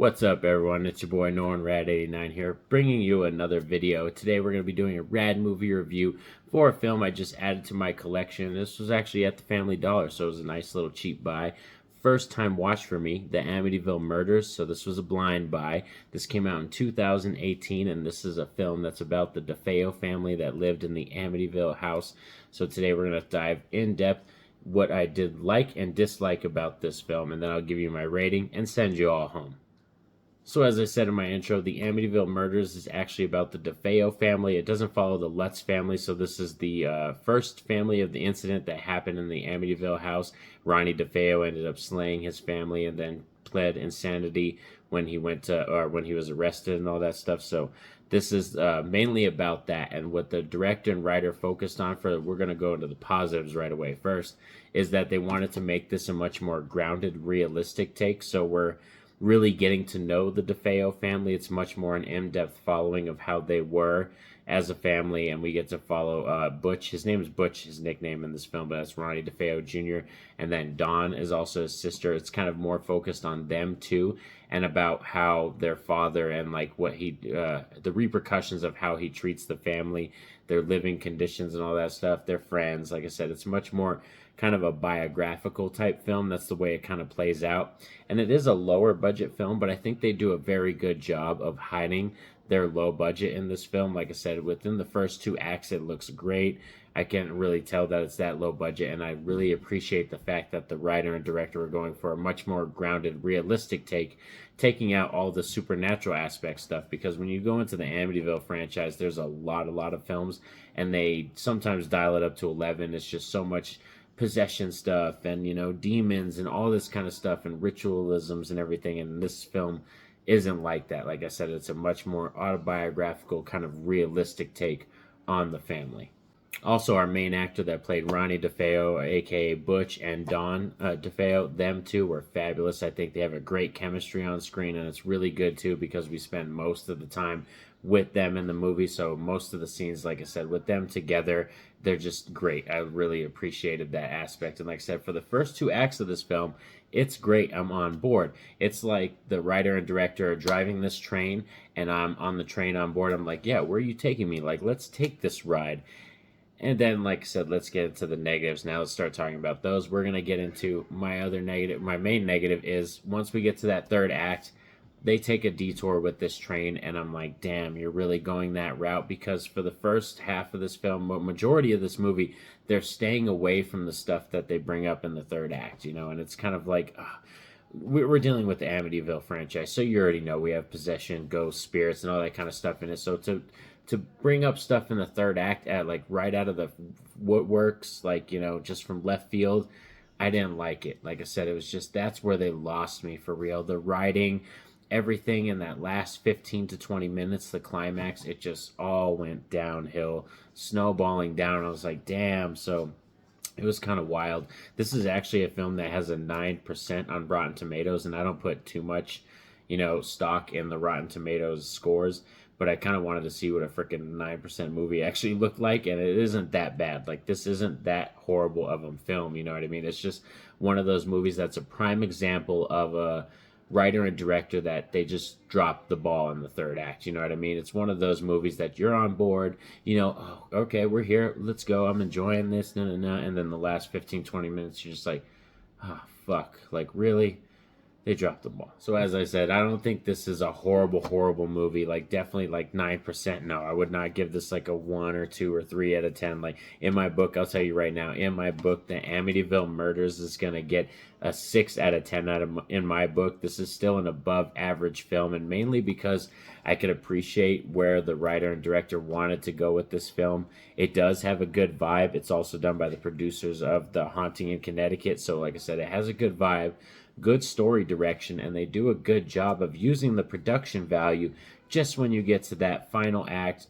What's up, everyone? It's your boy Norn Radd89 here, bringing you another video. Today we're going to be doing a Radd movie review for a film I just added to my collection. This was actually at the Family Dollar, so it was a nice little cheap buy. First time watch for me, the Amityville Murders, so this was a blind buy. This came out in 2018, and this is a film that's about the DeFeo family that lived in the Amityville house. So today we're going to dive in depth what I did like and dislike about this film, and then I'll give you my rating and send you all home. So as I said in my intro, the Amityville Murders is actually about the DeFeo family. It doesn't follow the Lutz family, so this is the first family of the incident that happened in the Amityville house. Ronnie DeFeo ended up slaying his family and then pled insanity when he went to, or when he was arrested and all that stuff. So this is mainly about that, and what the director and writer focused on we're going to go into the positives right away first, is that they wanted to make this a much more grounded, realistic take. So we're really getting to know the DeFeo family. It's much more an in-depth following of how they were as a family, and we get to follow Butch. His name is Butch, his nickname in this film, but that's Ronnie DeFeo Jr. And then Dawn is also his sister. It's kind of more focused on them too, and about how their father and like what he, the repercussions of how he treats the family, their living conditions and all that stuff, their friends. Like I said, it's much more kind of a biographical type film. That's the way it kind of plays out. And it is a lower budget film, but I think they do a very good job of hiding their low budget in this film. Like I said, within the first two acts, it looks great. I can't really tell that it's that low budget, and I really appreciate the fact that the writer and director are going for a much more grounded, realistic take, taking out all the supernatural aspect stuff, because when you go into the Amityville franchise, there's a lot of films, and they sometimes dial it up to 11. It's just so much possession stuff and, you know, demons and all this kind of stuff and ritualisms and everything, and this film isn't like that. Like I said, it's a much more autobiographical, kind of realistic take on the family. Also, our main actor that played Ronnie DeFeo, aka Butch, and Dawn DeFeo, them two were fabulous. I think they have a great chemistry on screen, and it's really good too, because we spend most of the time with them in the movie. So most of the scenes, like I said, with them together, they're just great. I really appreciated that aspect. And like I said, for the first two acts of this film, it's great. I'm on board. It's like the writer and director are driving this train, and I'm on the train on board. I'm like, yeah, where are you taking me? Like, let's take this ride. And then, like I said, let's get into the negatives. Now let's start talking about those. We're going to get into my other negative. My main negative is once we get to that third act, they take a detour with this train, and I'm like, damn, you're really going that route? Because for the first half of this film, majority of this movie, they're staying away from the stuff that they bring up in the third act, you know, and it's kind of like, we're dealing with the Amityville franchise, so you already know we have possession, ghosts, spirits, and all that kind of stuff in it. So to bring up stuff in the third act at like right out of the woodworks, like, you know, just from left field, I didn't like it. Like I said, it was just, that's where they lost me for real. The writing, everything in that last 15 to 20 minutes, the climax, it just all went downhill, snowballing down. I was like, damn. So it was kind of wild. This is actually a film that has a 9% on Rotten Tomatoes, and I don't put too much, you know, stock in the Rotten Tomatoes scores, but I kind of wanted to see what a freaking 9% movie actually looked like, and it isn't that bad. Like, this isn't that horrible of a film, you know what I mean? It's just one of those movies that's a prime example of a writer and director that they just dropped the ball in the third act, you know what I mean? It's one of those movies that you're on board, you know, oh, okay, we're here, let's go, I'm enjoying this, and then the last 15-20 minutes, you're just like, oh, fuck, like, really? They dropped the ball. So as I said, I don't think this is a horrible movie. Like, definitely like 9%. No, I would not give this like a 1 or 2 or 3 out of 10. Like, in my book, I'll tell you right now, in my book, the Amityville Murders is going to get a 6 out of 10 in my book. This is still an above average film, and mainly because I could appreciate where the writer and director wanted to go with this film. It does have a good vibe. It's also done by the producers of The Haunting in Connecticut. So like I said, it has a good vibe, good story direction, and they do a good job of using the production value. Just when you get to that final act,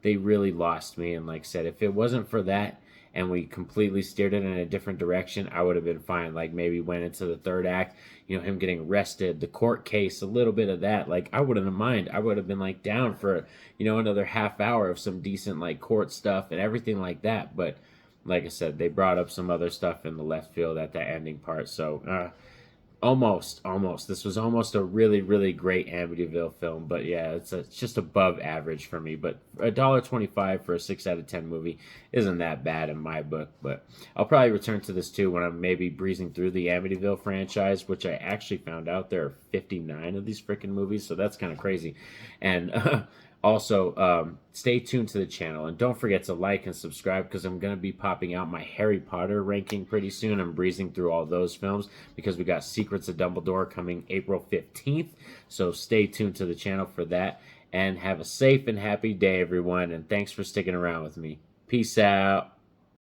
they really lost me. And like I said, if it wasn't for that and we completely steered it in a different direction, I would have been fine. Like, maybe went into the third act, you know, him getting arrested, the court case, a little bit of that, like, I wouldn't have minded. I would have been like down for, you know, another half hour of some decent like court stuff and everything like that. But like I said, they brought up some other stuff in the left field at the ending part. So Almost. This was almost a really, really great Amityville film, but yeah, it's just above average for me. But $1.25 for a 6 out of 10 movie isn't that bad in my book. But I'll probably return to this too when I'm maybe breezing through the Amityville franchise, which I actually found out there are 59 of these freaking movies, so that's kind of crazy. And also, stay tuned to the channel and don't forget to like and subscribe because I'm going to be popping out my Harry Potter ranking pretty soon. I'm breezing through all those films because we got Secrets of Dumbledore coming April 15th. So stay tuned to the channel for that. And have a safe and happy day, everyone. And thanks for sticking around with me. Peace out.